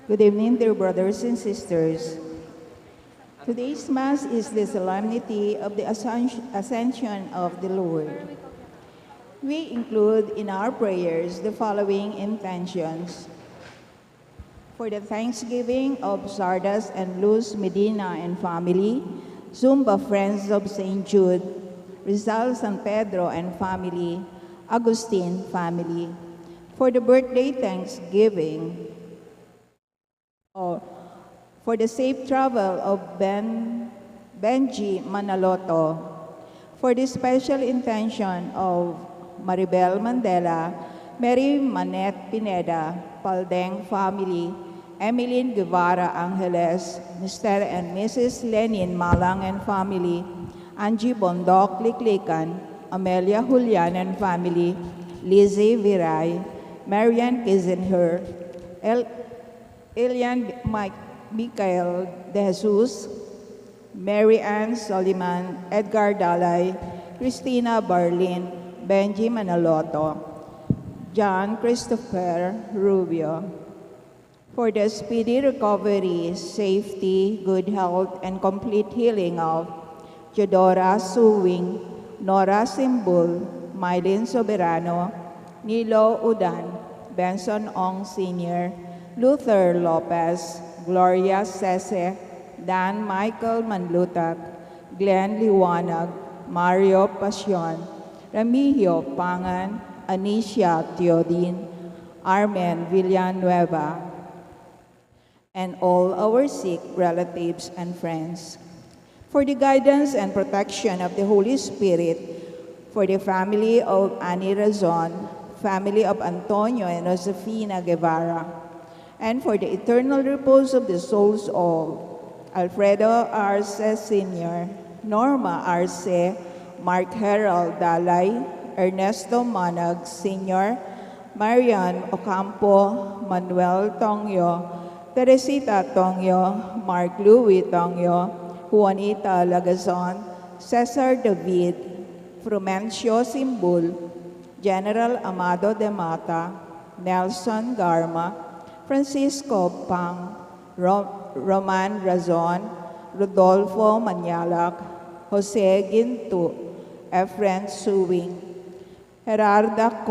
Good evening, dear brothers and sisters. Today's Mass is the Solemnity of the Ascension of the Lord. We include in our prayers the following intentions. For the thanksgiving of Sardas and Luz Medina and family, Zumba Friends of St. Jude, Rizal San Pedro and family, Agustin family. For the birthday thanksgiving, for the safe travel of Benji Manaloto, for the special intention of Maribel Mandela, Mary Manette Pineda, Paldeng family, Emeline Guevara Angeles, Mr. and Mrs. Lenin Malang and family, Angie Bondok Liklikan, Amelia Julian and family, Lizzie Viray, Marian Kizenher, Elian Michael De Jesus, Mary Ann Soliman, Edgar Dalay, Christina Barlin, Benji Manaloto, John Christopher Rubio. For the speedy recovery, safety, good health, and complete healing of Jodora Suwing, Nora Simbul, Mylene Soberano, Nilo Udan, Benson Ong Sr., Luther Lopez, Gloria Sese, Dan Michael Manlutak, Glenn Liwanag, Mario Pasion, Remigio Pangan, Anicia Teodin, Armen Villanueva, and all our sick relatives and friends. For the guidance and protection of the Holy Spirit, for the family of Annie Razon, family of Antonio and Josefina Guevara, and for the eternal repose of the souls of Alfredo Arce Sr., Norma Arce, Mark Harold Dalay, Ernesto Manag Sr., Marian Ocampo, Manuel Tongyo, Teresita Tongyo, Mark Louis Tongyo, Juanita Lagazon, Cesar David, Frumencio Simbul, General Amado de Mata, Nelson Garma, Francisco Pang, Roman Razon, Rodolfo Manyalak, Jose Gintu, Efren Suwing, Gerarda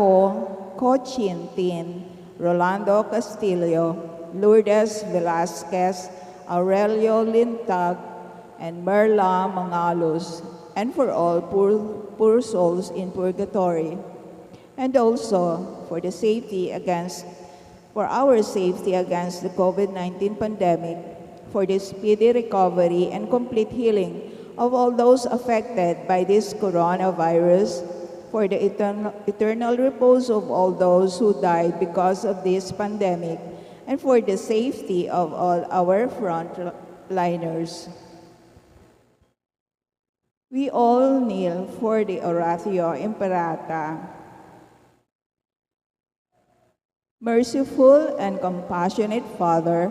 Cochin Tin, Rolando Castillo, Lourdes Velasquez, Aurelio Lintag, and Merla Mangalos, and for all poor souls in purgatory, and also for our safety against the COVID-19 pandemic, for the speedy recovery and complete healing of all those affected by this coronavirus, for the eternal repose of all those who died because of this pandemic, and for the safety of all our frontliners. We all kneel for the Oratio Imperata. Merciful and compassionate Father,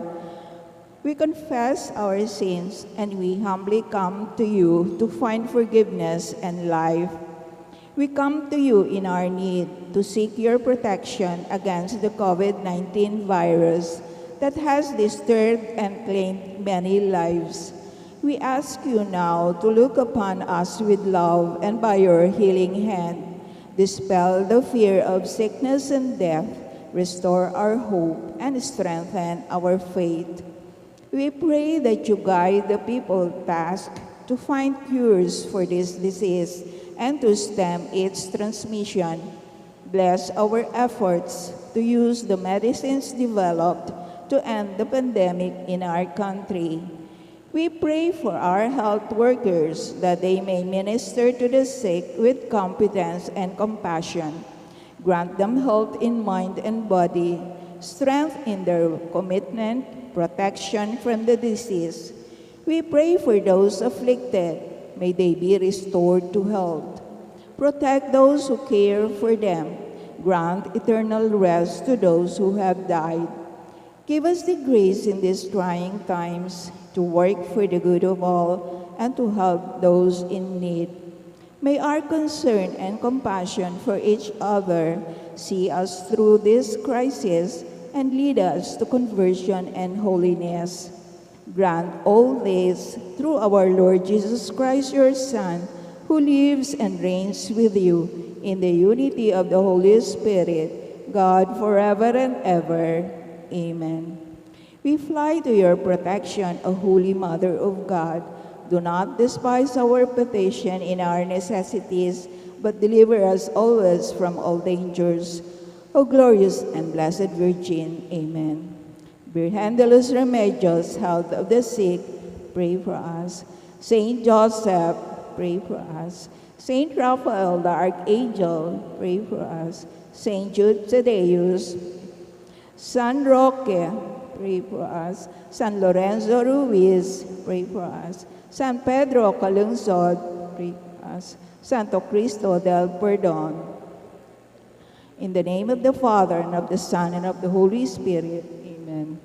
we confess our sins and we humbly come to you to find forgiveness and life. We come to you in our need to seek your protection against the COVID-19 virus that has disturbed and claimed many lives. We ask you now to look upon us with love and by your healing hand, dispel the fear of sickness and death, restore our hope, and strengthen our faith. We pray that you guide the people tasked to find cures for this disease and to stem its transmission. Bless our efforts to use the medicines developed to end the pandemic in our country. We pray for our health workers that they may minister to the sick with competence and compassion. Grant them health in mind and body, strength in their commitment, protection from the disease. We pray for those afflicted. May they be restored to health. Protect those who care for them. Grant eternal rest to those who have died. Give us the grace in these trying times to work for the good of all and to help those in need. May our concern and compassion for each other see us through this crisis and lead us to conversion and holiness. Grant all this through our Lord Jesus Christ, your Son, who lives and reigns with you in the unity of the Holy Spirit, God, forever and ever. Amen. We fly to your protection, O Holy Mother of God. Do not despise our petition in our necessities, but deliver us always from all dangers. O glorious and blessed Virgin. Amen. Virgen de los Remedios, health of the sick, pray for us. Saint Joseph, pray for us. Saint Raphael, the Archangel, pray for us. Saint Jude Thaddeus, San Roque, pray for us. San Lorenzo Ruiz, pray for us. San Pedro Calungsod, pray for us. Santo Cristo del Perdón. In the name of the Father, and of the Son, and of the Holy Spirit. Amen.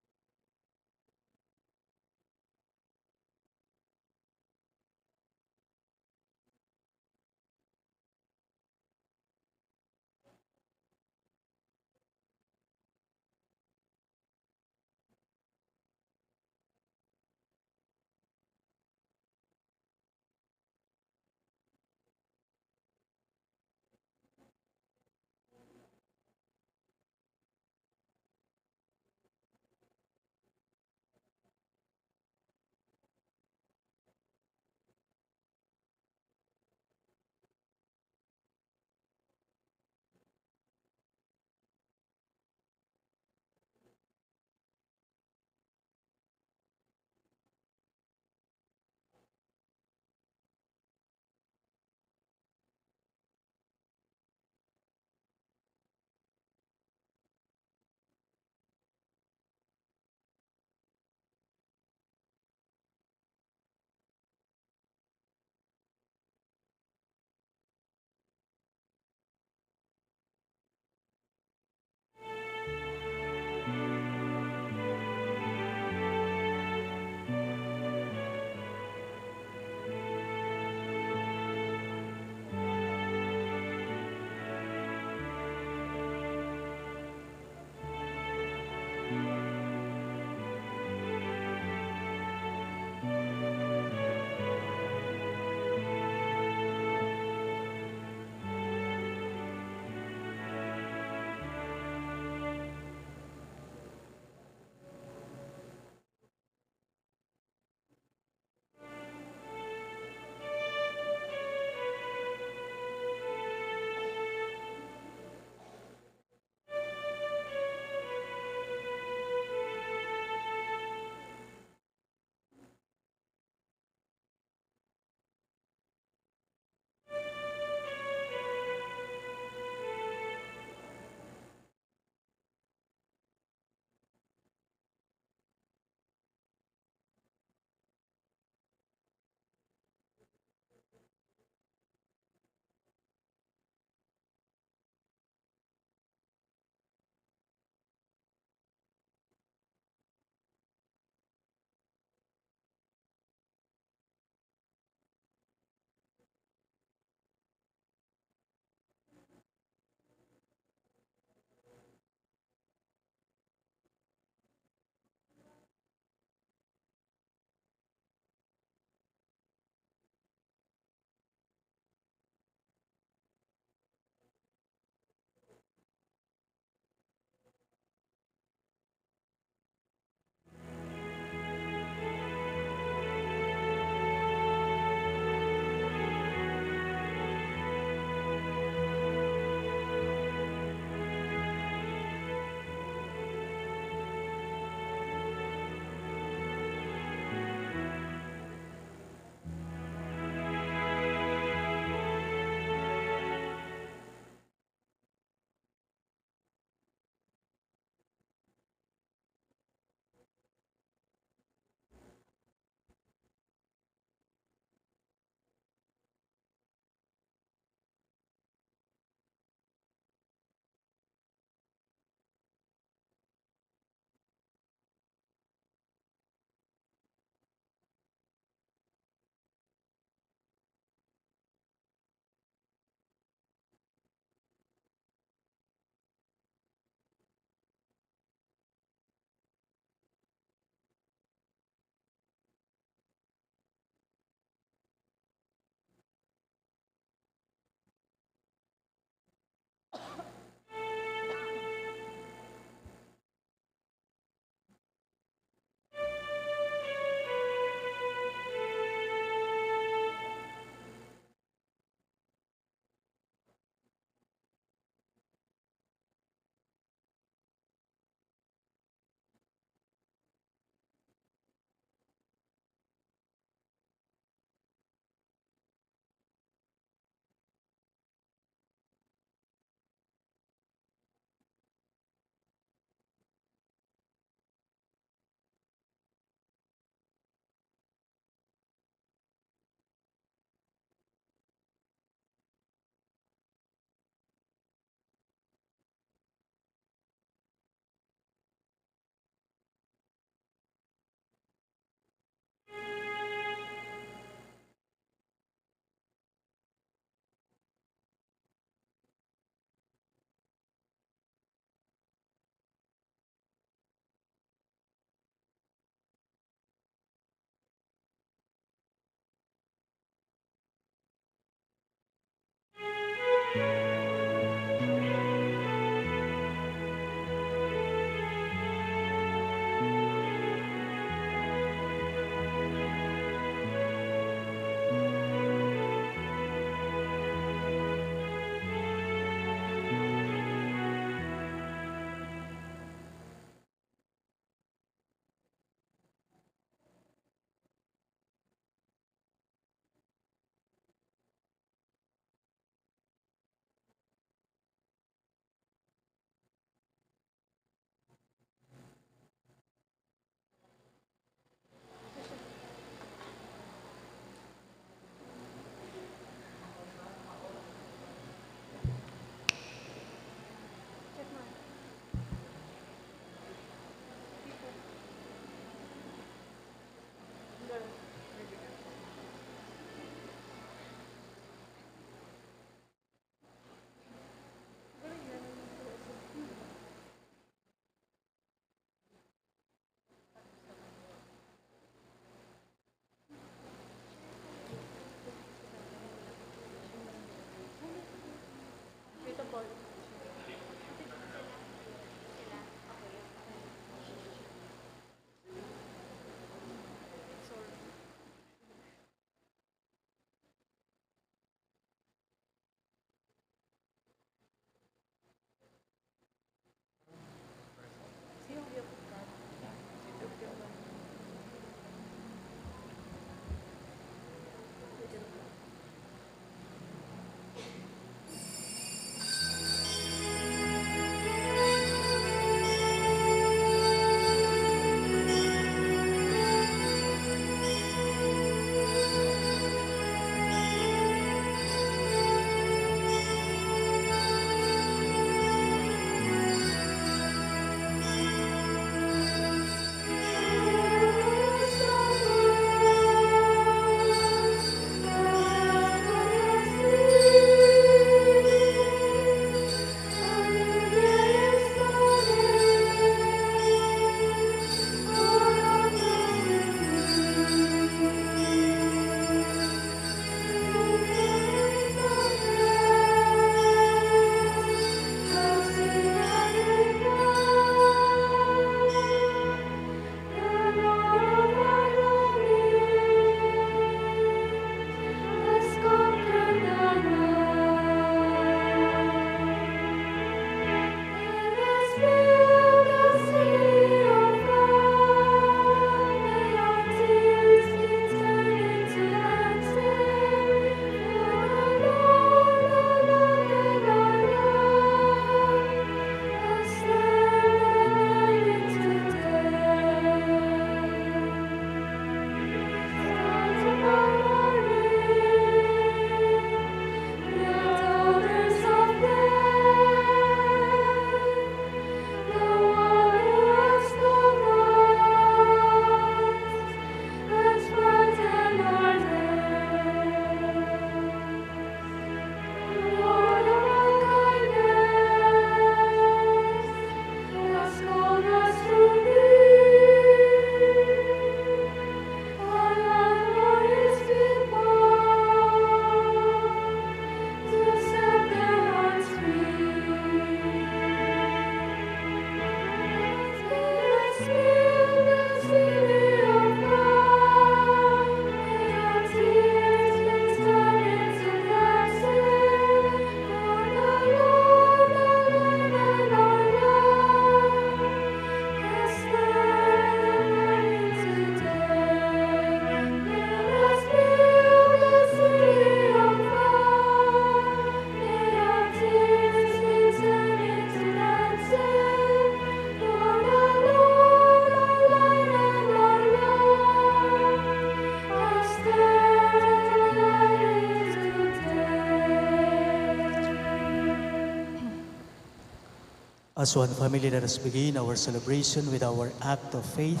As one family, let us begin our celebration with our act of faith.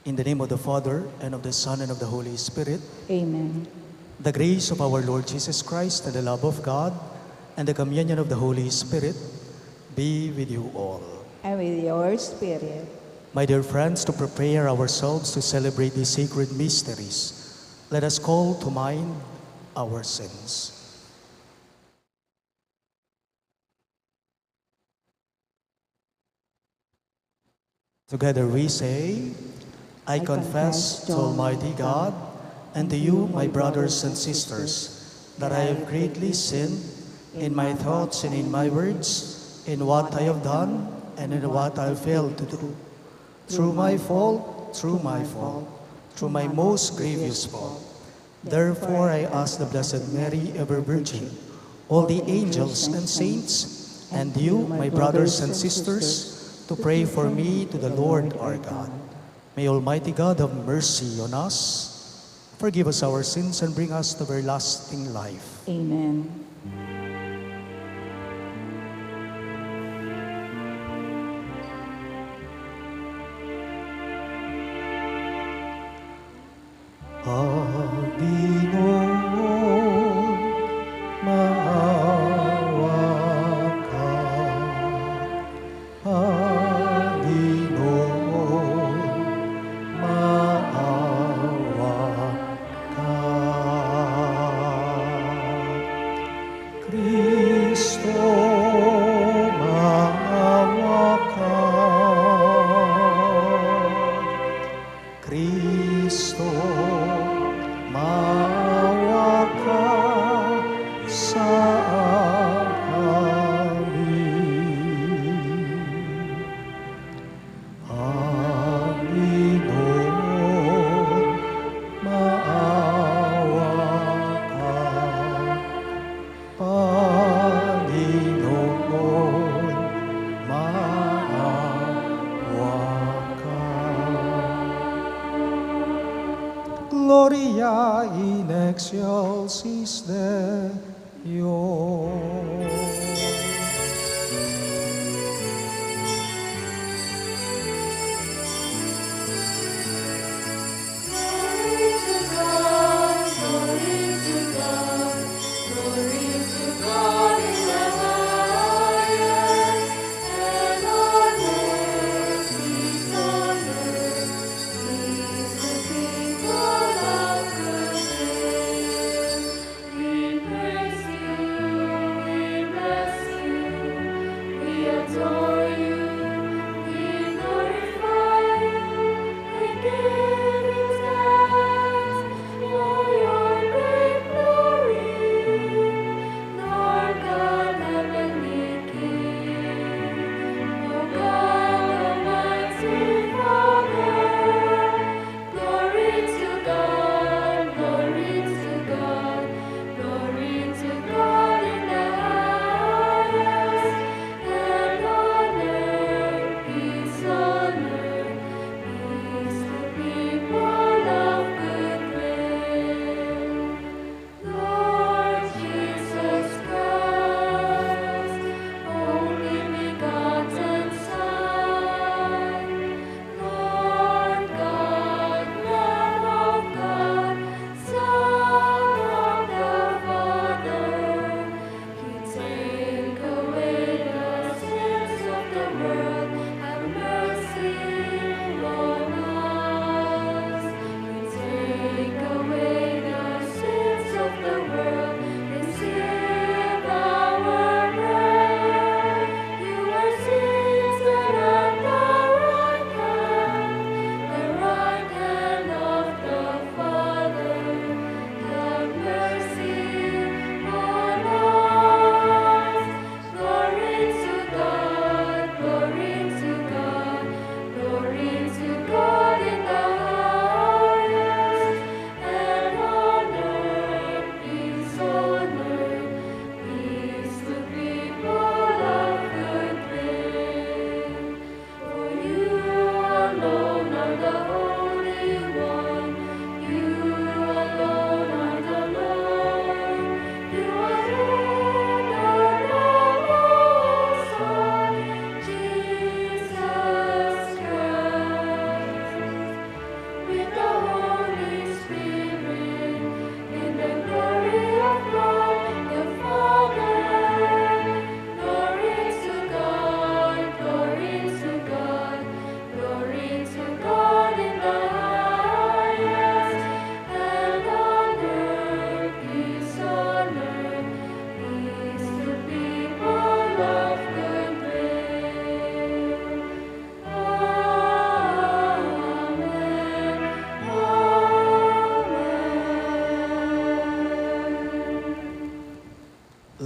In the name of the Father, and of the Son, and of the Holy Spirit. Amen. The grace of our Lord Jesus Christ, and the love of God, and the communion of the Holy Spirit be with you all. And with your spirit. My dear friends, to prepare ourselves to celebrate these sacred mysteries, let us call to mind our sins. Together we say, I confess to Almighty God and to you, my brothers and sisters, that I have greatly sinned in my thoughts and in my words, in what I have done and in what I have failed to do. Through my fault, through my most grievous fault. Therefore I ask the Blessed Mary, ever Virgin, all the angels and saints, and you, my brothers and sisters, to pray for me to the Lord our God. May Almighty God have mercy on us, forgive us our sins, and bring us to everlasting life. Amen. Panginoon, maawa ka. Panginoon, maawa ka. Kristo, maawa ka. Kristo, maawa ka sa amin. Panginoon, maawa ka. Panginoon, maawa ka. Gloria in excelsis Deo. We praise you, we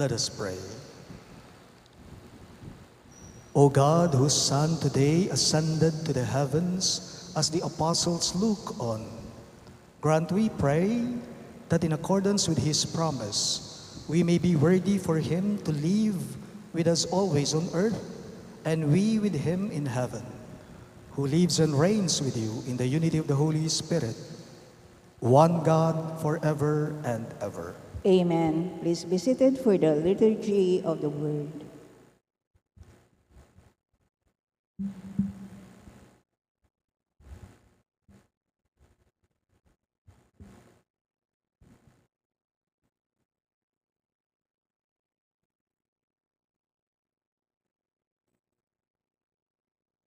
Let us pray. O God, whose Son today ascended to the heavens as the apostles look on, grant, we pray, that in accordance with his promise, we may be worthy for him to live with us always on earth, and we with him in heaven, who lives and reigns with you in the unity of the Holy Spirit, one God, forever and ever. Amen. Please be seated for the liturgy of the word.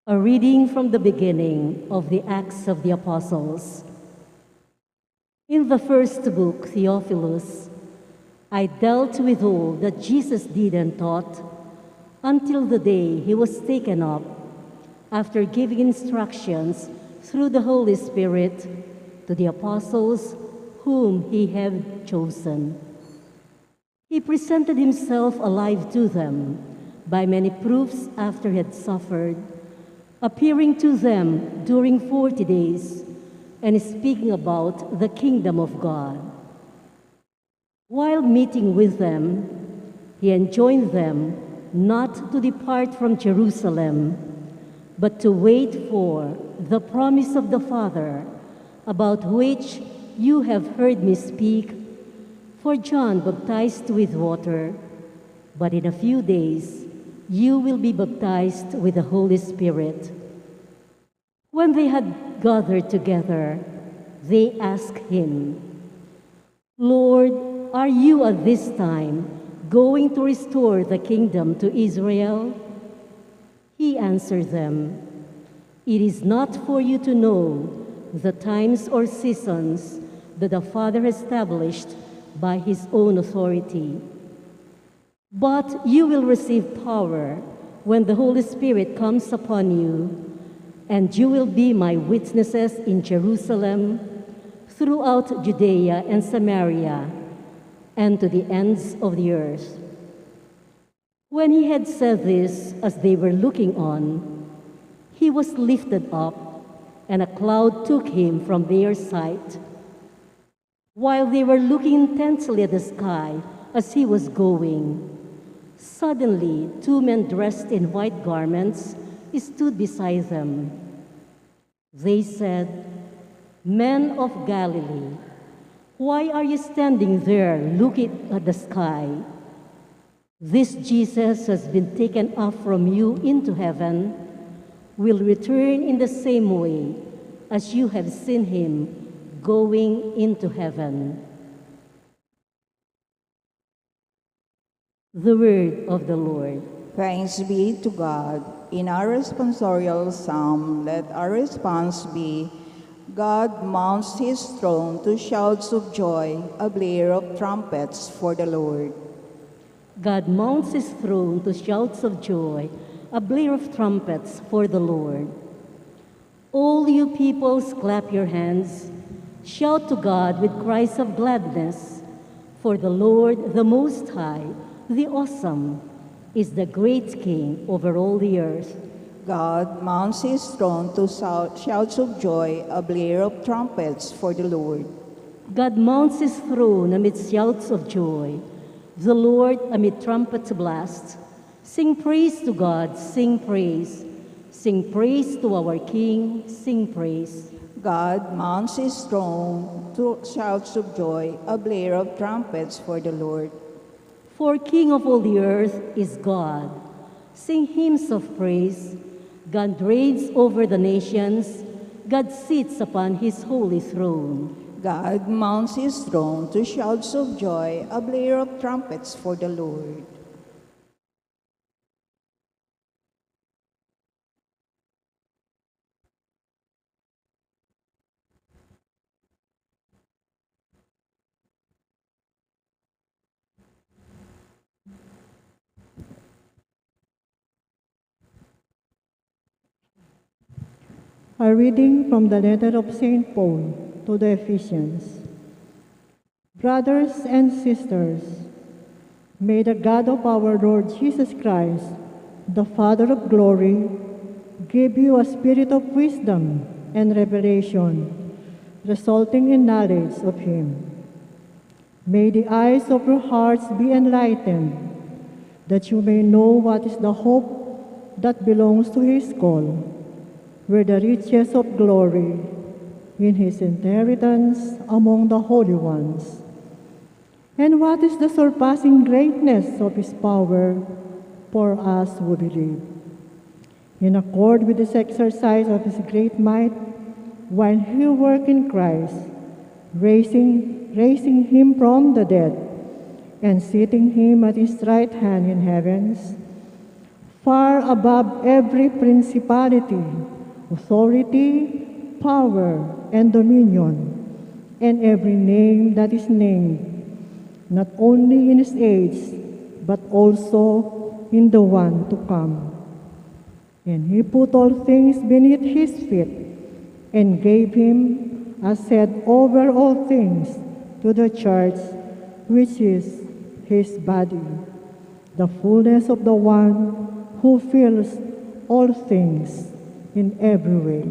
A reading from the beginning of the Acts of the Apostles. In the first book, Theophilus, I dealt with all that Jesus did and taught until the day he was taken up, after giving instructions through the Holy Spirit to the apostles whom he had chosen. He presented himself alive to them by many proofs after he had suffered, appearing to them during 40 days and speaking about the kingdom of God. While meeting with them, he enjoined them not to depart from Jerusalem, but to wait for the promise of the Father, about which you have heard me speak. For John baptized with water, but in a few days you will be baptized with the Holy Spirit. When they had gathered together, they asked him, Lord, are you at this time going to restore the kingdom to Israel? He answered them, It is not for you to know the times or seasons that the Father established by his own authority. But you will receive power when the Holy Spirit comes upon you, and you will be my witnesses in Jerusalem, throughout Judea and Samaria, and to the ends of the earth. When he had said this, as they were looking on, he was lifted up, and a cloud took him from their sight. While they were looking intensely at the sky as he was going, suddenly 2 men dressed in white garments stood beside them. They said, Men of Galilee, why are you standing there looking at the sky? This Jesus has been taken up from you into heaven, will return in the same way as you have seen him going into heaven. The word of the Lord. Thanks be to God. In our responsorial psalm, let our response be, God mounts his throne to shouts of joy, a blare of trumpets for the Lord. God mounts his throne to shouts of joy, a blare of trumpets for the Lord. All you peoples, clap your hands. Shout to God with cries of gladness. For the Lord, the Most High, the Awesome, is the great King over all the earth. God mounts his throne to shouts of joy, a blare of trumpets for the Lord. God mounts his throne amid shouts of joy, the Lord amid trumpets blast. Sing praise to God, sing praise. Sing praise to our King, sing praise. God mounts his throne to shouts of joy, a blare of trumpets for the Lord. For King of all the earth is God. Sing hymns of praise. God reigns over the nations. God sits upon his holy throne. God mounts his throne to shouts of joy, a blare of trumpets for the Lord. A reading from the letter of St. Paul to the Ephesians. Brothers and sisters, May the God of our Lord Jesus Christ, the Father of glory, give you a spirit of wisdom and revelation, resulting in knowledge of Him. May the eyes of your hearts be enlightened, that you may know what is the hope that belongs to His call, where the riches of glory in His inheritance among the holy ones. And what is the surpassing greatness of His power for us who believe? In accord with this exercise of His great might, while He worked in Christ, raising Him from the dead, and seating Him at His right hand in heavens, far above every principality, authority, power, and dominion, and every name that is named, not only in this age, but also in the one to come. And He put all things beneath His feet, and gave Him as head over all things to the church, which is His body, the fullness of the one who fills all things in every way.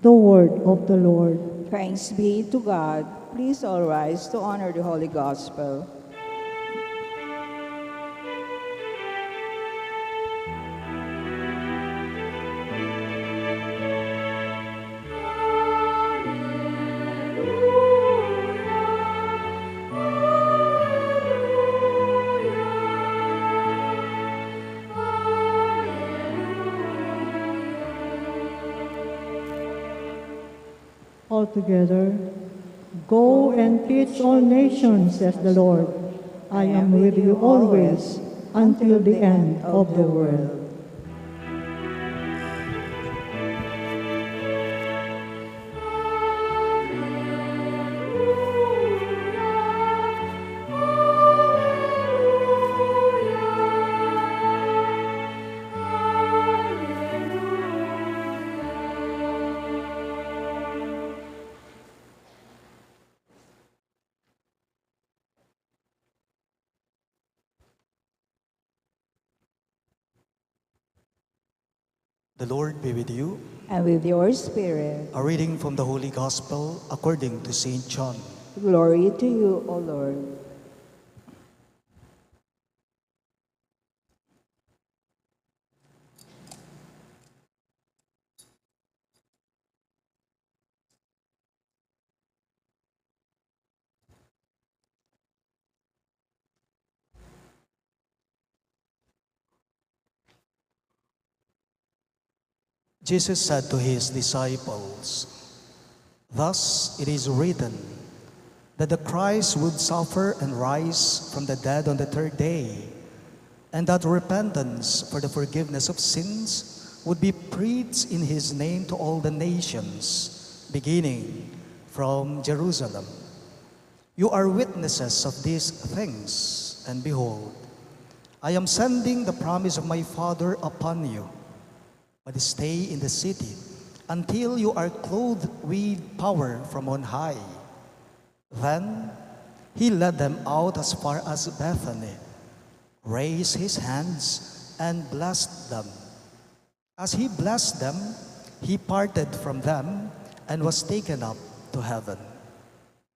The word of the Lord. Thanks be to God. Please all rise to honor the Holy Gospel. All together, go and teach all nations, says the Lord. I am with you always until the end of the world. The Lord be with you. And with your spirit. A reading from the Holy Gospel according to St. John. Glory to you, O Lord. Jesus said to His disciples, "Thus it is written, that the Christ would suffer and rise from the dead on the third day, and that repentance for the forgiveness of sins would be preached in His name to all the nations, beginning from Jerusalem. You are witnesses of these things, and behold, I am sending the promise of my Father upon you. But stay in the city until you are clothed with power from on high." Then He led them out as far as Bethany, raised His hands, and blessed them. As He blessed them, He parted from them and was taken up to heaven.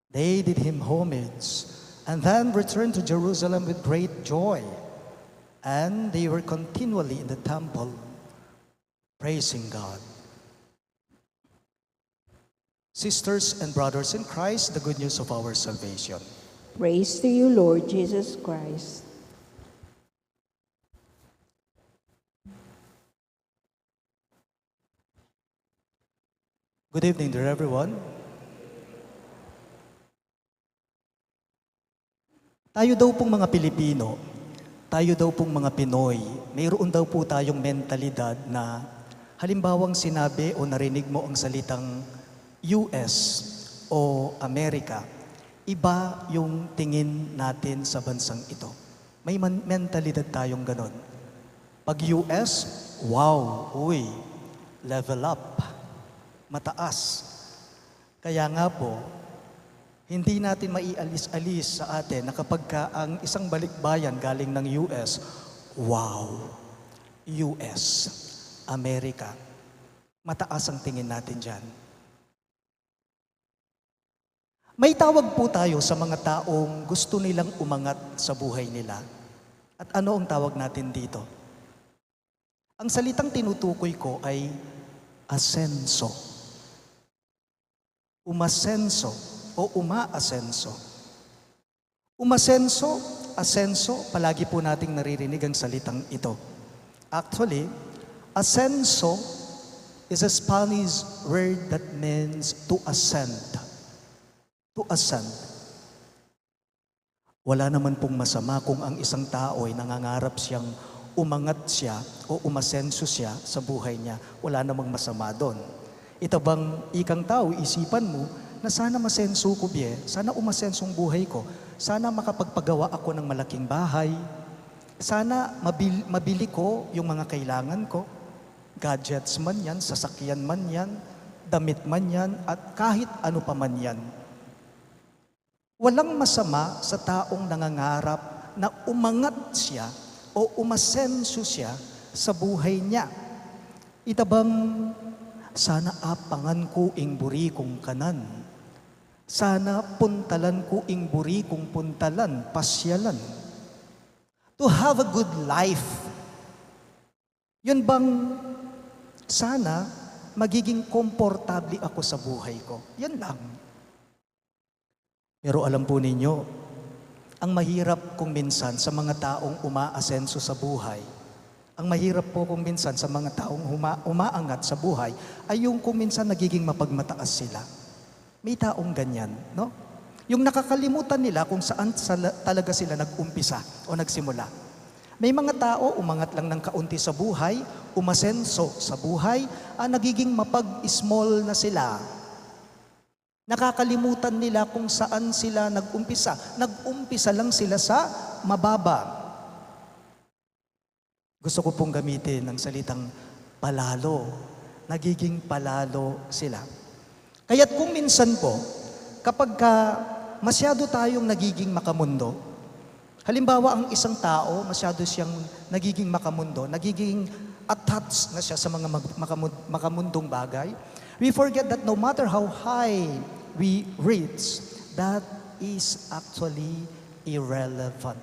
They did Him homage, and then returned to Jerusalem with great joy. And they were continually in the temple, praising God. Sisters and brothers in Christ, the good news of our salvation. Praise to you, Lord Jesus Christ. Good evening, dear everyone. Tayo daw pong mga Pilipino, tayo daw pong mga Pinoy, mayroon daw po tayong mentalidad na halimbawang sinabi o narinig mo ang salitang US o Amerika, iba yung tingin natin sa bansang ito. May mentalidad tayong ganon. Pag US, wow, uy, level up, mataas. Kaya nga po, Hindi natin maialis-alis sa atin na kapag ka ang isang balikbayan galing ng US, wow, US, Amerika, mataas ang tingin natin dyan. May tawag po tayo sa mga taong gusto nilang umangat sa buhay nila. At ano ang tawag natin dito? Ang salitang tinutukoy ko ay asenso. Umasenso o umaasenso. Umasenso, asenso, palagi po nating naririnig ang salitang ito. Actually, asenso is a Spanish word that means to ascend. To ascend. Wala naman pong masama kung ang isang tao ay nangangarap siyang umangat siya o umasenso siya sa buhay niya. Wala namang masama doon. Ito bang ikang tao, isipan mo na sana masenso ko sana umasensong buhay ko, sana makapagpagawa ako ng malaking bahay, sana mabili ko yung mga kailangan ko, gadgets man yan, sasakyan man yan, damit man yan, at kahit ano pa man yan. Walang masama sa taong nangangarap na umangat siya o umasenso siya sa buhay niya. Itabang sana apangan ko ing buri kong kanan. Sana puntalan ko ing buri kong puntalan, pasyalan. To have a good life. Yun bang sana magiging komportable ako sa buhay ko? Yan lang. Pero alam po ninyo, ang mahirap kung minsan sa mga taong umaasenso sa buhay, ang mahirap po kung minsan sa mga taong umaangat sa buhay, ay yung kung minsan nagiging mapagmataas sila. May taong ganyan, no? Yung nakakalimutan nila kung saan talaga sila nag-umpisa o nagsimula. May mga tao, umangat lang ng kaunti sa buhay, umasenso sa buhay, nagiging mapag-small na sila. Nakakalimutan nila kung saan sila nag-umpisa. Nag-umpisa lang sila sa mababa. Gusto ko pong gamitin ang salitang palalo. Nagiging palalo sila. Kaya't kung minsan po, kapag masyado tayong nagiging makamundo, halimbawa ang isang tao, masyado siyang nagiging makamundo, nagiging attached na siya sa mga makamundong bagay, we forget that no matter how high we reach, that is actually irrelevant.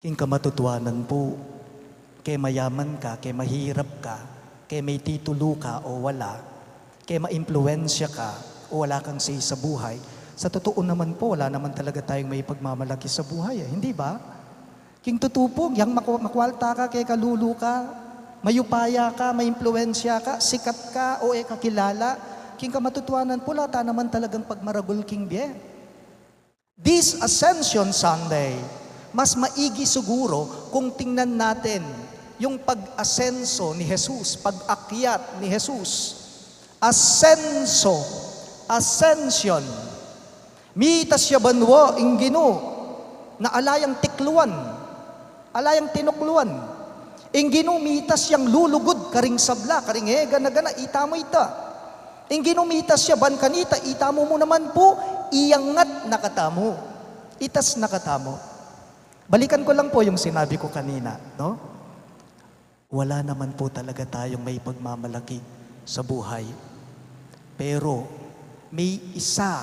King kamatutuanan po, kay mayaman ka, kay mahirap ka, kay may titulo ka o wala, kay maimpluwensya ka o wala kang say sa buhay, sa totoo naman po, wala naman talaga tayong may pagmamalaki sa buhay. Hindi ba? King tutupog, yang makwalta ka, kay kalulu ka, mayupaya ka, may impluwensya ka, sikat ka o kakilala, king kamatutuanan po, lata naman talagang pagmaragol king bie. This Ascension Sunday, mas maigi siguro kung tingnan natin yung pag-asenso ni Jesus, pag-akyat ni Jesus. Asenso, Ascension. Mitas siya banwa ing ginoo na alayang tikluan, alayang tinukluan. Ing ginoo mitas siyang lulugod karing sabla, karing gana-gana, itamo ita. Ing ginoo mitas siya ban kanita, itamo mo naman po, iyangat nakatamo. Itas nakatamo. Balikan ko lang po yung sinabi ko kanina, no? Wala naman po talaga tayong may pagmamalaki sa buhay. Pero may isa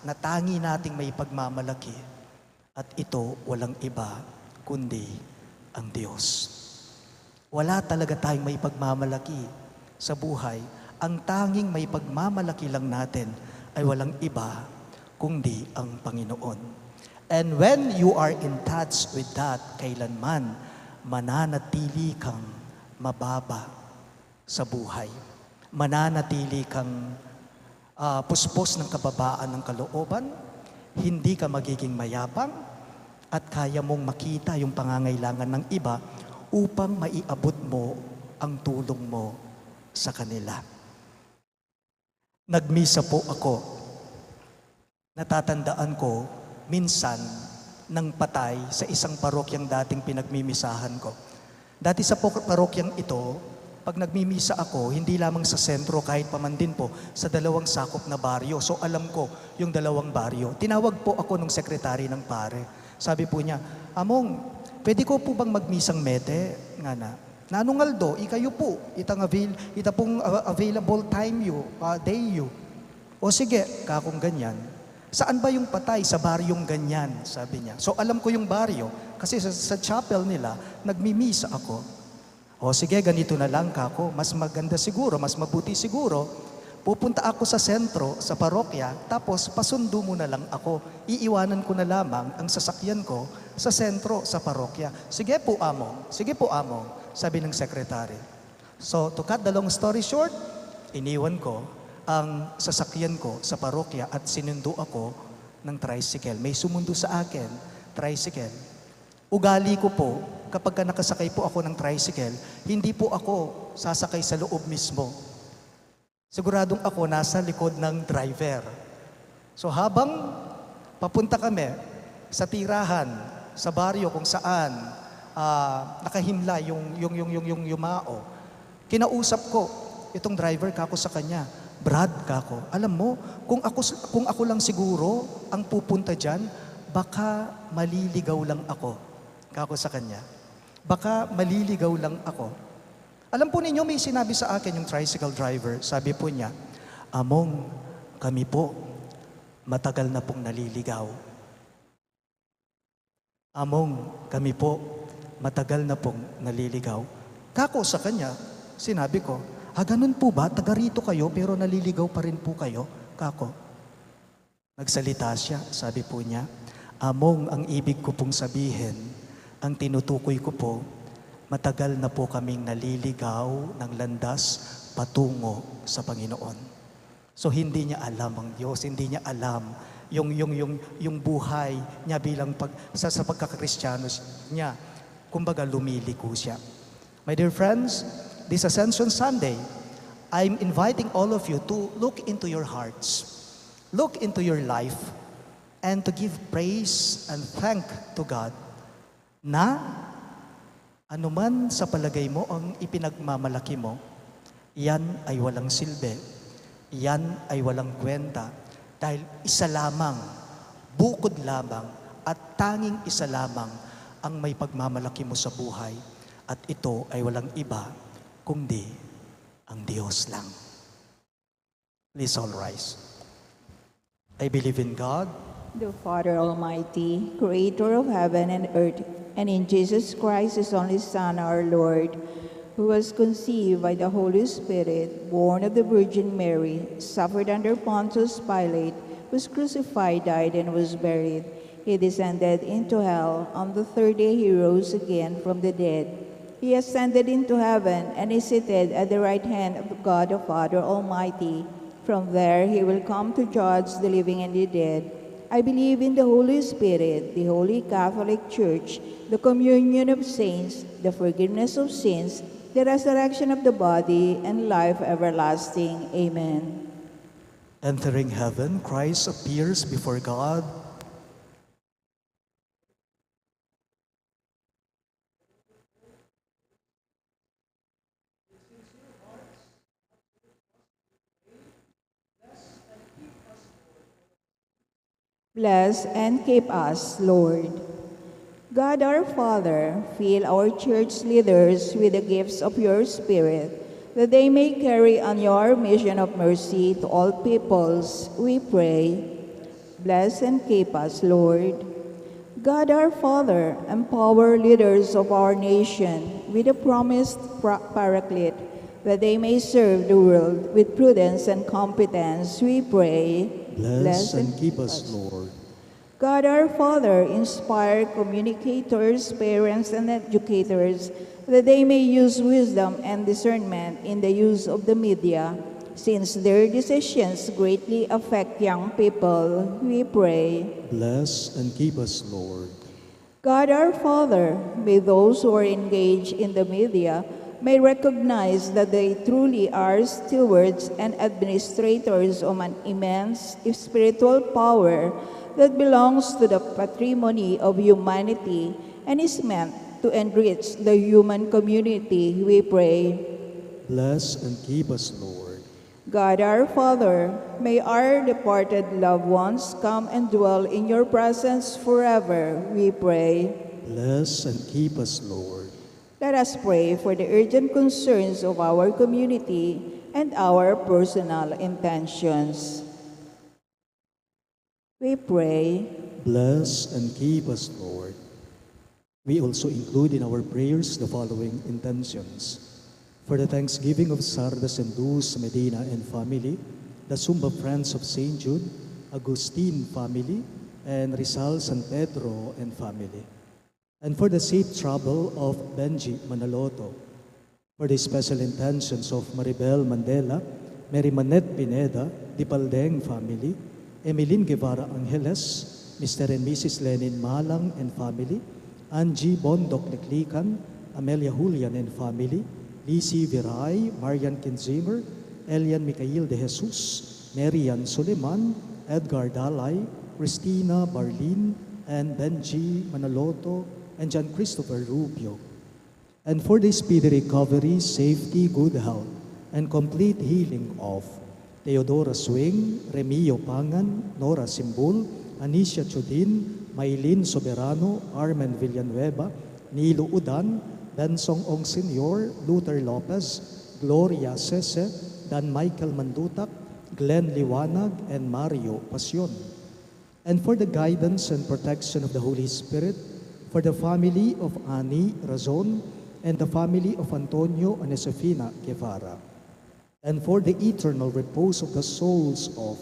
na tangi nating may pagmamalaki at ito walang iba kundi ang Diyos. Wala talaga tayong may pagmamalaki sa buhay. Ang tanging may pagmamalaki lang natin ay walang iba kundi ang Panginoon. And when you are in touch with that, kailanman mananatili kang mababa sa buhay. Mananatili kang puspos ng kababaan ng kalooban, hindi ka magiging mayabang, at kaya mong makita yung pangangailangan ng iba upang maiabot mo ang tulong mo sa kanila. Nagmisa po ako. Natatandaan ko, minsan, ng patay sa isang parokyang dating pinagmimisahan ko. Dati sa parokyang ito, pag nagmimisa ako, hindi lamang sa sentro, kahit pa man din po, sa 2 sakop na baryo. So alam ko yung 2 baryo. Tinawag po ako ng sekretary ng pare. Sabi po niya, Among, pwede ko po bang magmisang mete? Nga na. Nanungaldo, ikayo po, ita pong available time you, day you. O sige, kakong ganyan. Saan ba yung patay? Sa baryong ganyan, sabi niya. So alam ko yung baryo, kasi sa chapel nila, nagmimisa ako. O sige, ganito na lang kako, mas maganda siguro, mas mabuti siguro, pupunta ako sa sentro, sa parokya, tapos pasundo mo na lang ako. Iiwanan ko na lamang ang sasakyan ko sa sentro, sa parokya. Sige po, Among. Sige po, Among, sabi ng sekretary. So, to cut the long story short, iniwan ko ang sasakyan ko sa parokya at sinundo ako ng tricycle. May sumundo sa akin, tricycle. Ugali ko po, kapag nakasakay po ako ng tricycle, hindi po ako sasakay sa loob mismo. Siguradong ako nasa likod ng driver. So habang papunta kami sa tirahan, sa baryo kung saan nakahimla yung yumao, kinausap ko itong driver kako sa kanya, Brad kako, alam mo, kung ako lang siguro ang pupunta dyan, baka maliligaw lang ako. Kako sa kanya. Baka maliligaw lang ako. Alam po ninyo, may sinabi sa akin yung tricycle driver. Sabi po niya, Among, kami po, matagal na pong naliligaw. Among, kami po, matagal na pong naliligaw. Kako sa kanya, sinabi ko, ganun po ba? Taga rito kayo pero naliligaw pa rin po kayo? Kako. Nagsalita siya, sabi po niya, Among, ang ibig ko pong sabihin, ang tinutukoy ko po, matagal na po kaming naliligaw ng landas patungo sa Panginoon. So hindi niya alam ang Diyos, hindi niya alam yung buhay niya bilang sa pagkakristyano niya. Kumbaga lumiliko siya. My dear friends, this Ascension Sunday, I'm inviting all of you to look into your hearts, look into your life, and to give praise and thank to God na anuman sa palagay mo ang ipinagmamalaki mo, yan ay walang silbi, yan ay walang kwenta, dahil isa lamang, bukod lamang, at tanging isa lamang ang may pagmamalaki mo sa buhay, at ito ay walang iba, kundi ang Diyos lang. Please all rise. I believe in God, the Father Almighty, creator of heaven and earth, and in Jesus Christ, his only Son, our Lord, who was conceived by the Holy Spirit, born of the Virgin Mary, suffered under Pontius Pilate, was crucified, died, and was buried. He descended into hell. On the 3rd day he rose again from the dead. He ascended into heaven and is seated at the right hand of God the Father Almighty. From there he will come to judge the living and the dead. I believe in the Holy Spirit, the Holy Catholic Church, the communion of saints, the forgiveness of sins, the resurrection of the body, and life everlasting. Amen. entering heaven, Christ appears before God. Bless and keep us, Lord. God our Father, fill our church leaders with the gifts of your Spirit, that they may carry on your mission of mercy to all peoples, we pray. Bless and keep us, Lord. God our Father, empower leaders of our nation with the promised paraclete, that they may serve the world with prudence and competence, we pray. Bless and keep us, Lord. God our Father, inspire communicators, parents, and educators, that they may use wisdom and discernment in the use of the media, since their decisions greatly affect young people, we pray. Bless and keep us, Lord. God our Father, may those who are engaged in the media may recognize that they truly are stewards and administrators of an immense spiritual power that belongs to the patrimony of humanity and is meant to enrich the human community, we pray. Bless and keep us, Lord. God our Father, may our departed loved ones come and dwell in your presence forever, we pray. Bless and keep us, Lord. Let us pray for the urgent concerns of our community and our personal intentions. We pray. Bless and keep us, Lord. We also include in our prayers the following intentions. For the thanksgiving of Sardas and Luz Medina and family, the Sumba Friends of St. Jude, Agustin family, and Rizal San Pedro and family. And for the safe travel of Benji Manaloto. For the special intentions of Maribel Mandela, Mary Manette Pineda, Dipaldeng family, Emeline Guevara Angeles, Mr. and Mrs. Lenin Malang and family, Angie Bondok Liklikan, Amelia Julian and family, Lizzie Viray, Marian Kinzimer, Elian Micael de Jesus, Marian Suleiman, Edgar Dalay, Christina Barlin, and Benji Manaloto, and John Christopher Rubio. And for the speedy recovery, safety, good health, and complete healing of Teodora Swing, Remio Pangan, Nora Simbul, Anicia Chodin, Maylin Soberano, Armen Villanueva, Nilo Udan, Bensong Ong Senior, Luther Lopez, Gloria Sese, Dan Michael Mandutak, Glenn Liwanag, and Mario Pasyon. And for the guidance and protection of the Holy Spirit, for the family of Ani Razon, and the family of Antonio and Josefina Guevara. And for the eternal repose of the souls of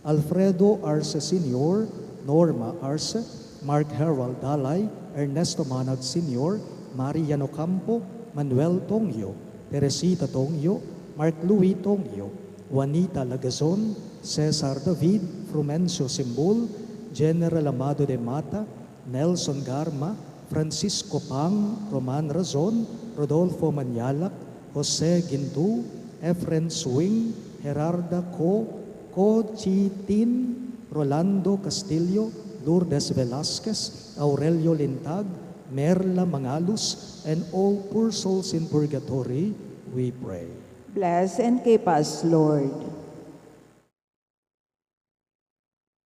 Alfredo Arce Sr., Norma Arce, Mark Harold Dalay, Ernesto Manag Sr., Mariano Campo, Manuel Tongyo, Teresita Tongyo, Mark Louis Tongyo, Juanita Lagazon, Cesar David, Frumencio Simbul, General Amado de Mata, Nelson Garma, Francisco Pang, Roman Razon, Rodolfo Manyalak, Jose Gintu, Efren Swing, Gerarda Ko Chitin, Rolando Castillo, Lourdes Velasquez, Aurelio Lintag, Merla Mangalus, and all poor souls in purgatory, we pray. Bless and keep us, Lord.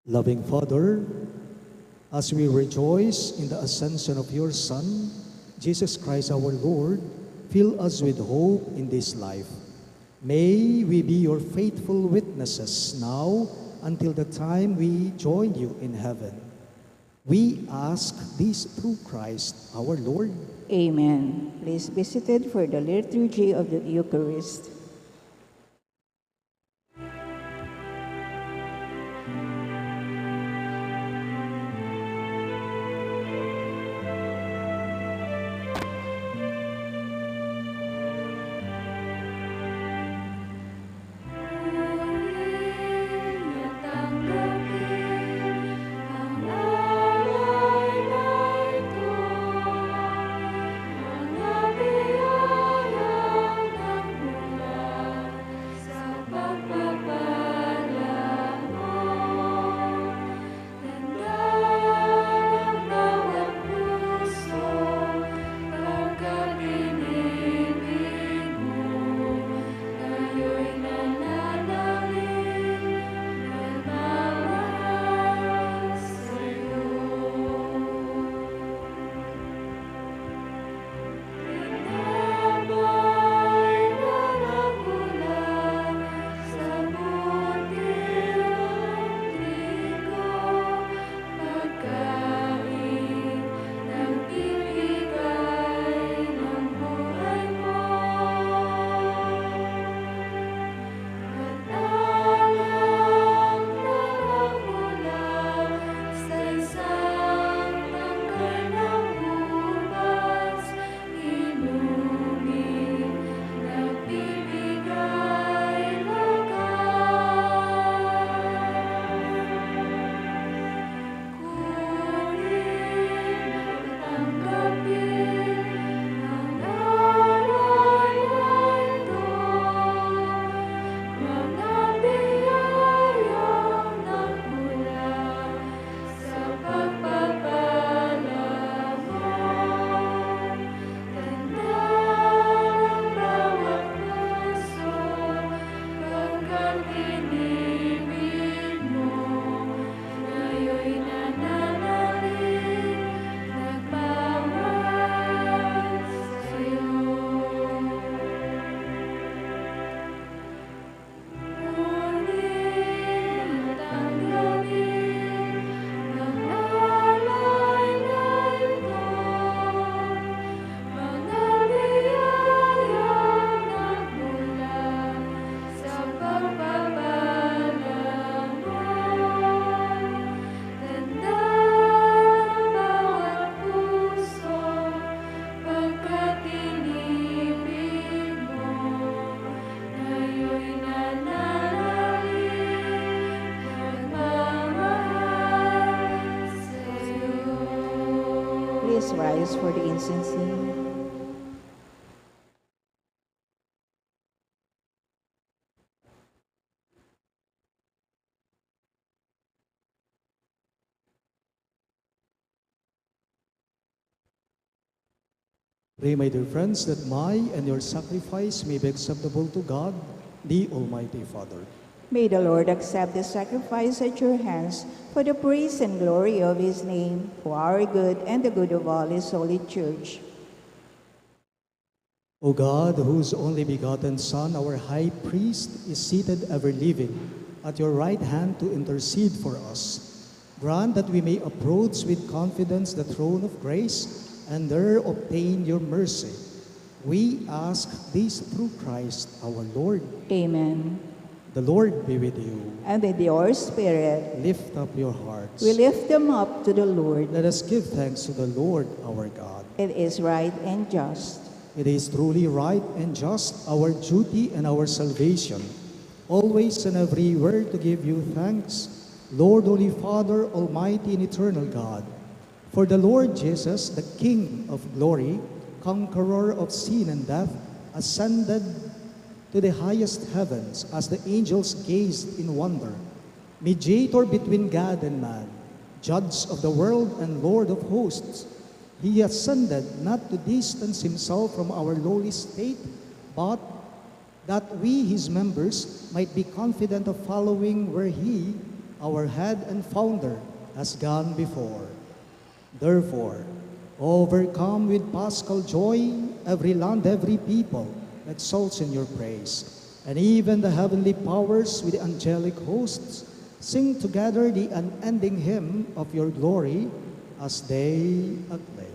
Loving Father, as we rejoice in the ascension of your Son, Jesus Christ our Lord, fill us with hope in this life. May we be your faithful witnesses now until the time we join you in heaven. We ask this through Christ our Lord. Amen. Please be seated for the liturgy of the Eucharist. us rise for the incense hymn. Pray, my dear friends, that my and your sacrifice may be acceptable to God, the Almighty Father. May the Lord accept the sacrifice at your hands for the praise and glory of his name, for our good and the good of all his holy church. O God, whose only begotten Son, our high priest, is seated ever living at your right hand to intercede for us, grant that we may approach with confidence the throne of grace and there obtain your mercy. We ask this through Christ our Lord. Amen. The Lord be with you. And with your spirit, Lift up your hearts. we lift them up to the Lord. Let us give thanks to the Lord our God. It is right and just. It is truly right and just, our duty and our salvation, always and everywhere to give you thanks, Lord, Holy Father, Almighty and Eternal God. For the Lord Jesus, the King of glory, conqueror of sin and death, ascended to the highest heavens as the angels gazed in wonder, mediator between God and man, judge of the world and Lord of hosts. He ascended not to distance himself from our lowly state, but that we, his members, might be confident of following where he, our head and founder, has gone before. Therefore, overcome with paschal joy, every land, every people exalts in your praise, and even the heavenly powers with the angelic hosts sing together the unending hymn of your glory as they acclaim.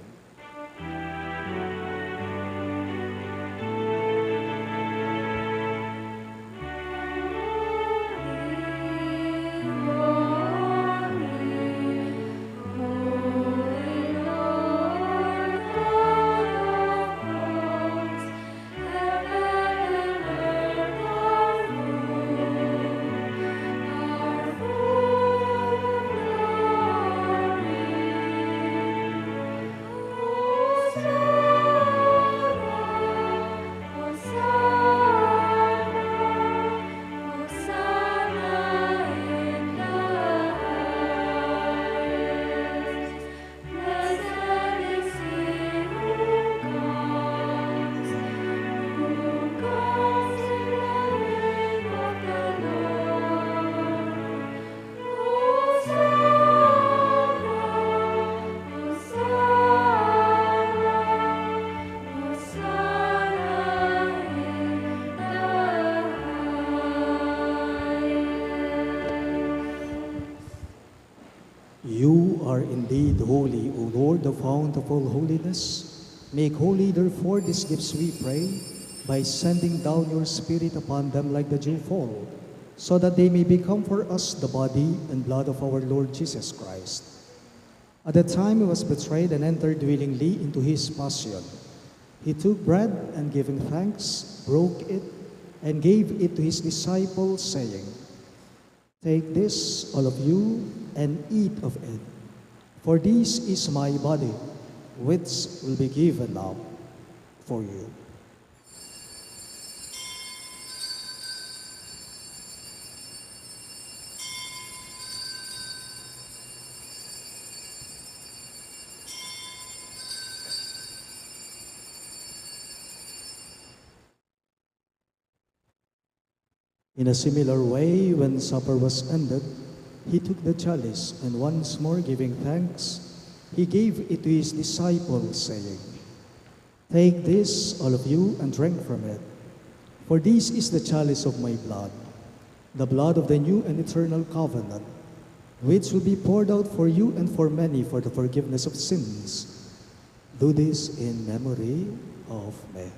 You are indeed holy, O Lord, the fount of all holiness. Make holy, therefore, these gifts, we pray, by sending down your Spirit upon them like the dewfall, so that they may become for us the body and blood of our Lord Jesus Christ. At the time he was betrayed and entered willingly into his passion, he took bread and giving thanks, broke it, and gave it to his disciples, saying, "Take this, all of you, and eat of it. For this is my body, which will be given up for you." In a similar way, when supper was ended, he took the chalice, and once more giving thanks, he gave it to his disciples, saying, "Take this, all of you, and drink from it. For this is the chalice of my blood, the blood of the new and eternal covenant, which will be poured out for you and for many for the forgiveness of sins. Do this in memory of me."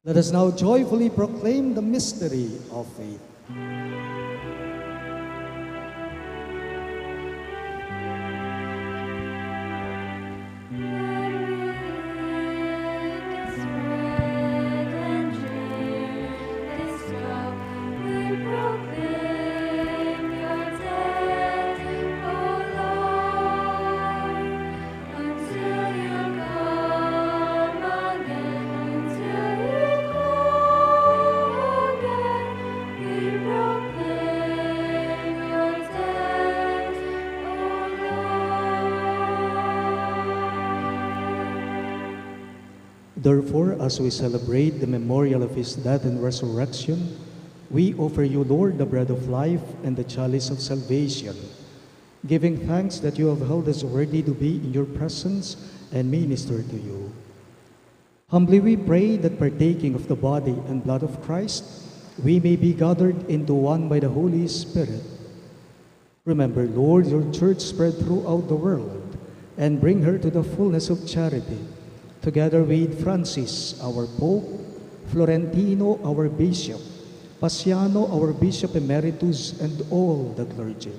Let us now joyfully proclaim the mystery of faith. Therefore, as we celebrate the memorial of his death and resurrection, we offer you, Lord, the bread of life and the chalice of salvation, giving thanks that you have held us worthy to be in your presence and minister to you. Humbly we pray that partaking of the body and blood of Christ, we may be gathered into one by the Holy Spirit. Remember, Lord, your church spread throughout the world, and bring her to the fullness of charity, together with Francis, our Pope, Florentino, our Bishop, Paciano, our Bishop Emeritus, and all the clergy.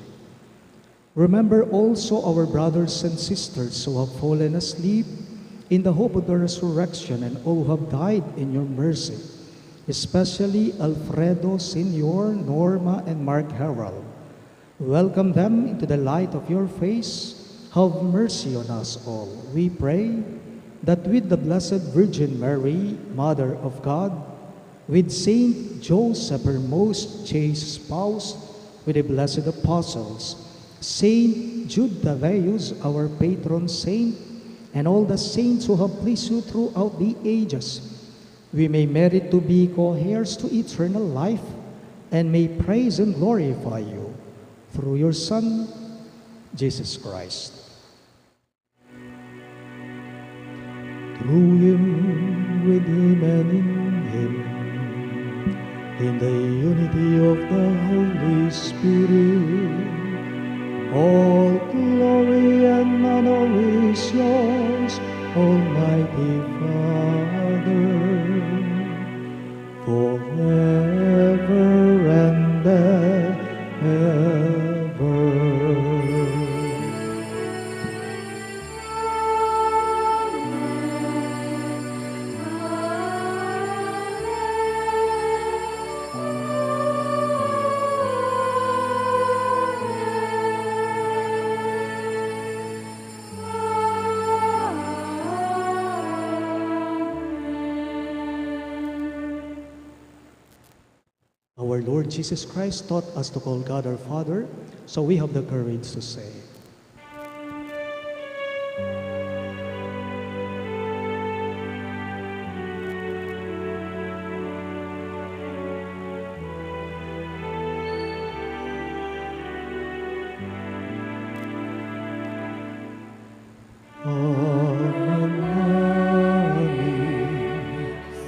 Remember also our brothers and sisters who have fallen asleep in the hope of the resurrection, and all who have died in your mercy, especially Alfredo, Senor, Norma, and Mark Harold. Welcome them into the light of your face. Have mercy on us all. We pray that with the Blessed Virgin Mary, Mother of God, with Saint Joseph, her most chaste spouse, with the blessed apostles, Saint Jude Thaddeus, our patron saint, and all the saints who have pleased you throughout the ages, we may merit to be co-heirs to eternal life, and may praise and glorify you through your Son, Jesus Christ. Through him, with him, and in the unity of the Holy Spirit, all glory and honor is yours, Almighty Father, forever and ever. Our Lord Jesus Christ taught us to call God our Father, so we have the courage to say,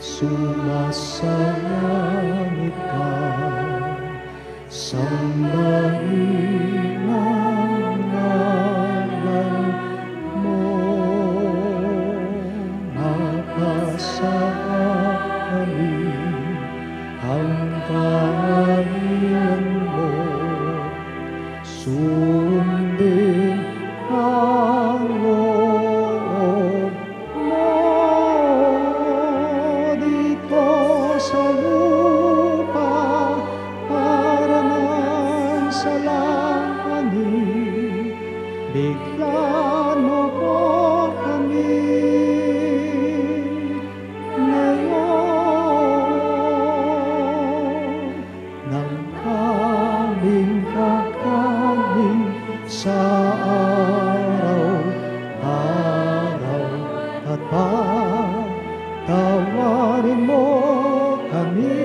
sumasalangit ka, sambahin ang ngalan mo, mapasahalin ang kaharian mo, sundin ang loob mo dito sa lupa para nang sa langit. Bigyan mo po kami ngayon ng aming kakanin sa araw-araw, at patawarin mo kami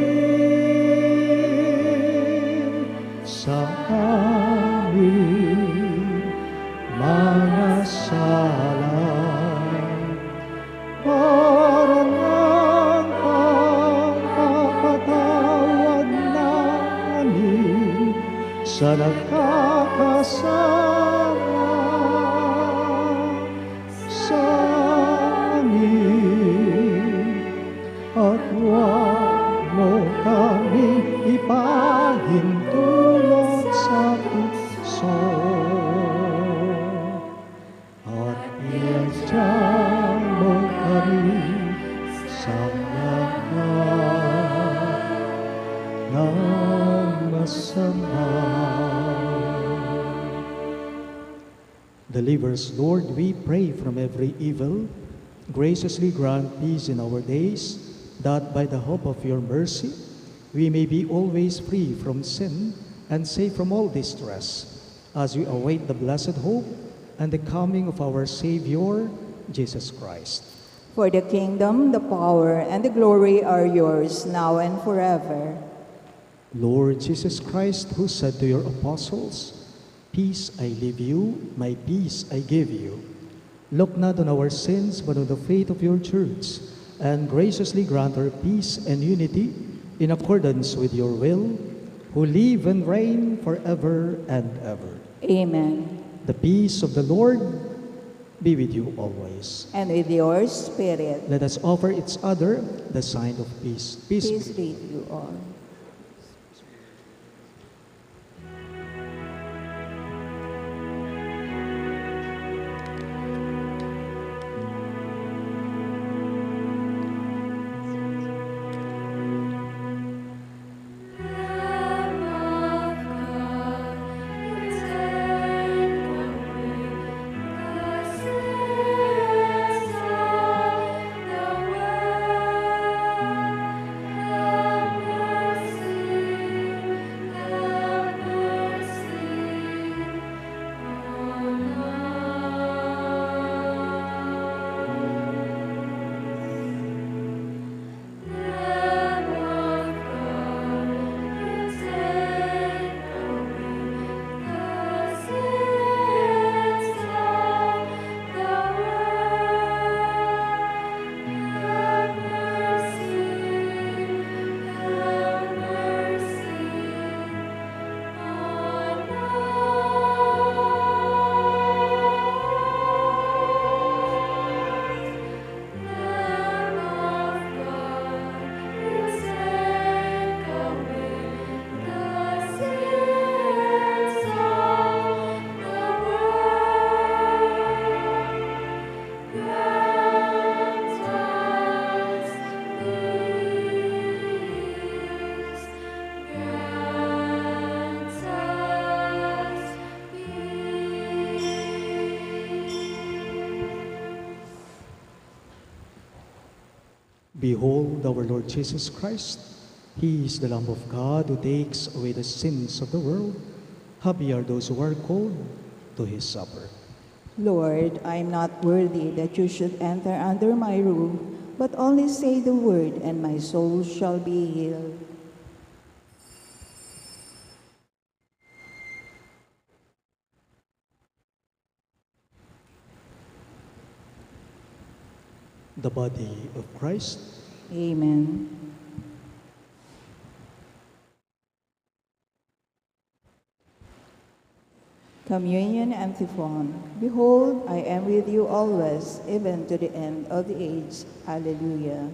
sa aming mga sala, para ng pagpapatawad namin sa nakakasama sa amin, at huwag mo kami ipahintulot sa tukso, at iadyan mo kami sa lahat ng masama. Deliver us, Lord, we pray, from every evil. Graciously grant peace in our days, that by the hope of your mercy we may be always free from sin and safe from all distress, as we await the blessed hope and the coming of our Savior, Jesus Christ. For the kingdom, the power, and the glory are yours, now and forever. Lord Jesus Christ, who said to your apostles, "Peace I leave you, my peace I give you," look not on our sins, but on the faith of your church, and graciously grant her peace and unity in accordance with your will, who live and reign forever and ever. Amen. The peace of the Lord be with you always. And with your spirit. Let us offer each other the sign of peace. Peace Peace be. be with you all. Behold our Lord Jesus Christ. He is the Lamb of God who takes away the sins of the world. Happy are those who are called to his supper. Lord, I am not worthy that you should enter under my roof, but only say the word, and my soul shall be healed. The body of Christ. Amen. Communion Antiphon. Behold, I am with you always, even to the end of the age. Alleluia.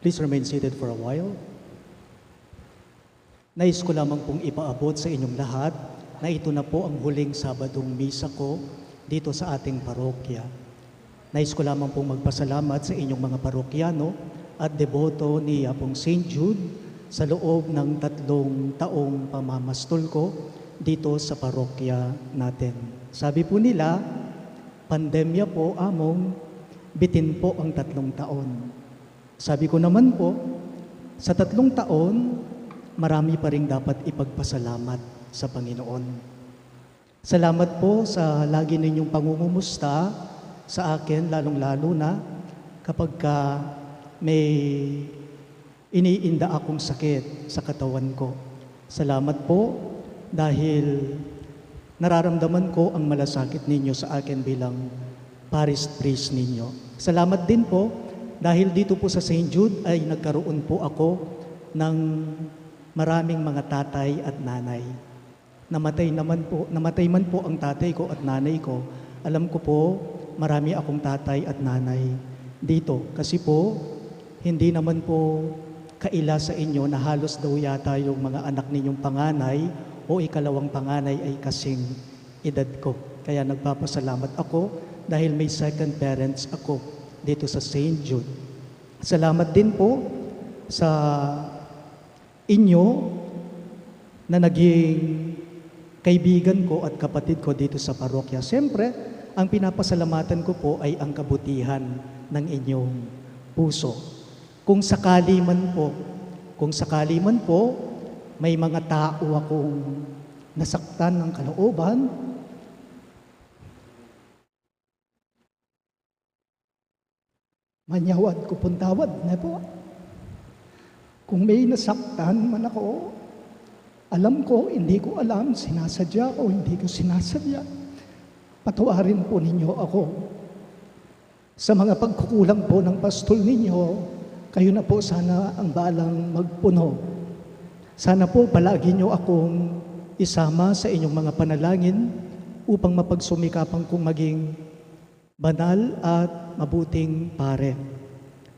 Please remain seated for a while. Nais ko lamang pong ipaabot sa inyong lahat na ito na po ang huling Sabadong misa ko dito sa ating parokya. Nais ko lamang pong magpasalamat sa inyong mga parokyano at deboto ni Apong St. Jude sa loob ng 3 taong pamamastol ko dito sa parokya natin. Sabi po nila, pandemya po among, bitin po ang 3 taon. Sabi ko naman po, sa 3 taon, marami pa rin dapat ipagpasalamat sa Panginoon. Salamat po sa lagi ninyong pangungumusta sa akin, lalong-lalo na kapag may iniinda akong sakit sa katawan ko. Salamat po dahil nararamdaman ko ang malasakit ninyo sa akin bilang parish priest ninyo. Salamat din po dahil dito po sa St. Jude ay nagkaroon po ako ng maraming mga tatay at nanay. Namatay man po ang tatay ko at nanay ko. Alam ko po, marami akong tatay at nanay dito. Kasi po, hindi naman po kaila sa inyo na halos daw yata yung mga anak ninyong panganay o ikalawang panganay ay kasing edad ko. Kaya nagpapasalamat ako dahil may second parents ako dito sa St. Jude. Salamat din po sa inyo na naging kaibigan ko at kapatid ko dito sa parokya. Siyempre, ang pinapasalamatan ko po ay ang kabutihan ng inyong puso. Kung sakali man po, may mga tao akong nasaktan ng kalooban, manyawad ko pong tawad na po. Kung may nasaktan man ako, alam ko, hindi ko alam, sinasadya o hindi ko sinasadya. Patawarin po ninyo ako. Sa mga pagkukulang po ng pastol ninyo, kayo na po sana ang balang magpuno. Sana po palagi nyo akong isama sa inyong mga panalangin upang mapagsumikapan kong maging banal at mabuting pare.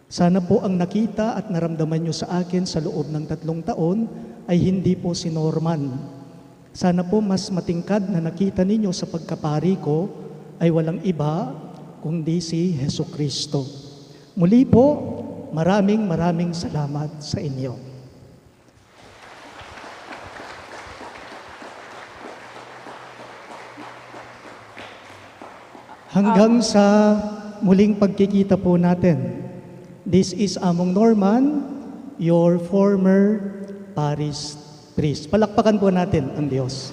Sana po ang nakita at naramdaman nyo sa akin sa loob ng 3 taon ay hindi po si Norman. Sana po mas matingkad na nakita ninyo sa pagkapari ko ay walang iba kundi si Jesucristo. Muli po, maraming salamat sa inyo. Hanggang sa muling pagkikita po natin. This is Among Norman, your former parish priest. Palakpakan po natin ang Diyos.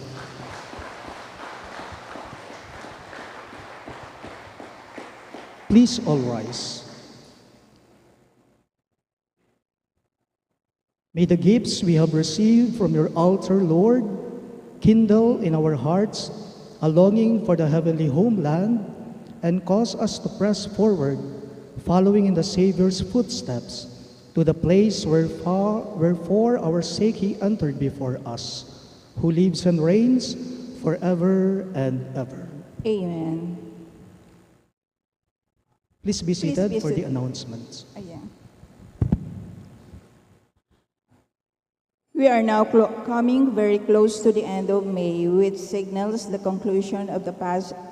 Please all rise. May the gifts we have received from your altar, Lord, kindle in our hearts a longing for the heavenly homeland and cause us to press forward, following in the Savior's footsteps, to the place wherefore our sake he entered before us, who lives and reigns forever and ever. Amen. Please be seated for the announcements. Ayan. We are now coming very close to the end of May, which signals the conclusion of the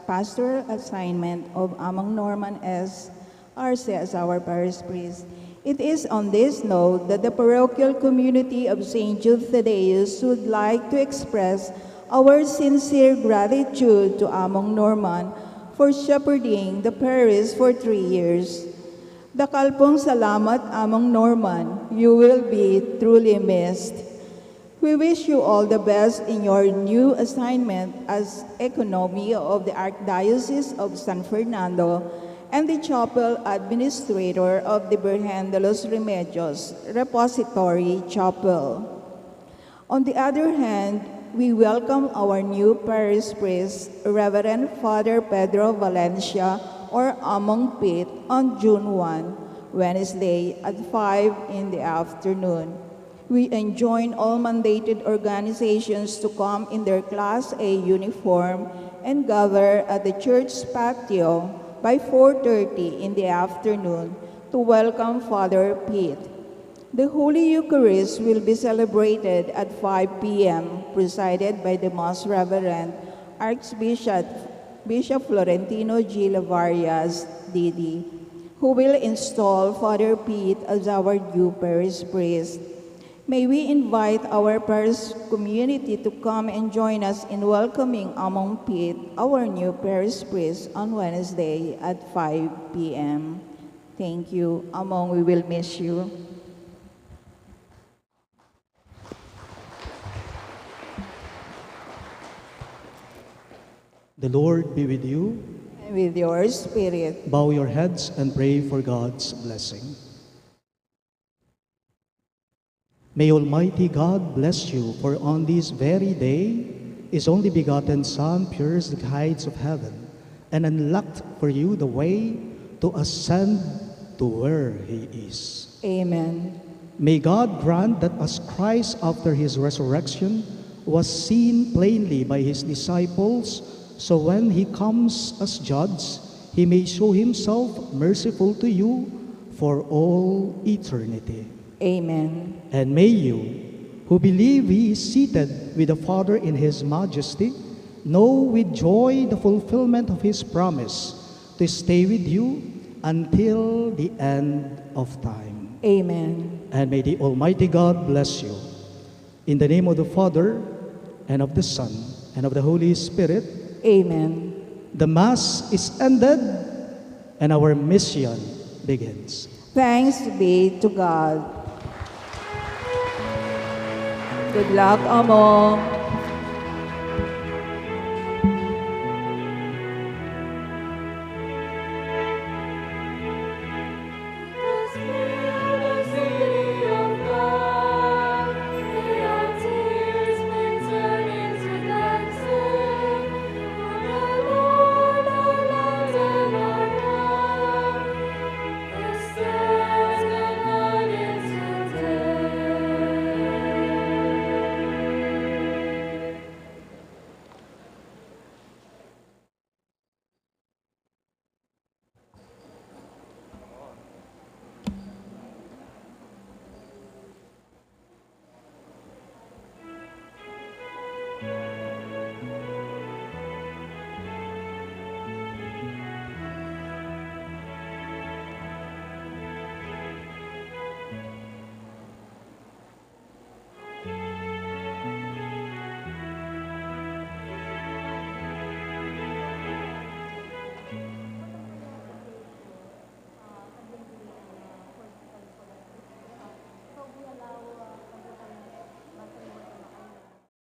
pastoral assignment of Among Norman as RCASF, our parish priest. It is on this note that the parochial community of St. Jude Thaddeus would like to express our sincere gratitude to Among Norman for shepherding the parish for 3 years. Dakal pong salamat, Among Norman. You will be truly missed. We wish you all the best in your new assignment as economy of the Archdiocese of San Fernando and the Chapel Administrator of the Virgen de los Remedios Repository Chapel. On the other hand, we welcome our new parish priest, Reverend Father Pedro Valencia, or Among Pete, on June 1, Wednesday at 5 in the afternoon. We enjoin all mandated organizations to come in their Class A uniform and gather at the church patio by 4:30 in the afternoon to welcome Father Pete. The Holy Eucharist will be celebrated at 5 p.m., presided by the Most Reverend Archbishop Florentino 𝘗𝘕𝘓, D.D., who will install Father Pete as our new parish priest. May we invite our parish community to come and join us in welcoming Among Pete, our new parish priest, on Wednesday at 5 p.m. Thank you. Among, we will miss you. The Lord be with you. And with your spirit. Bow your heads and pray for God's blessing. May Almighty God bless you, for on this very day His only begotten Son pierced the heights of heaven and unlocked for you the way to ascend to where He is. Amen. May God grant that as Christ after His resurrection was seen plainly by His disciples, so when He comes as judge, He may show Himself merciful to you for all eternity. Amen. And may you, who believe He is seated with the Father in His majesty, know with joy the fulfillment of His promise to stay with you until the end of time. Amen. And may the Almighty God bless you. In the name of the Father, and of the Son, and of the Holy Spirit. Amen. The Mass is ended, and our mission begins. Thanks be to God. Good luck, Among.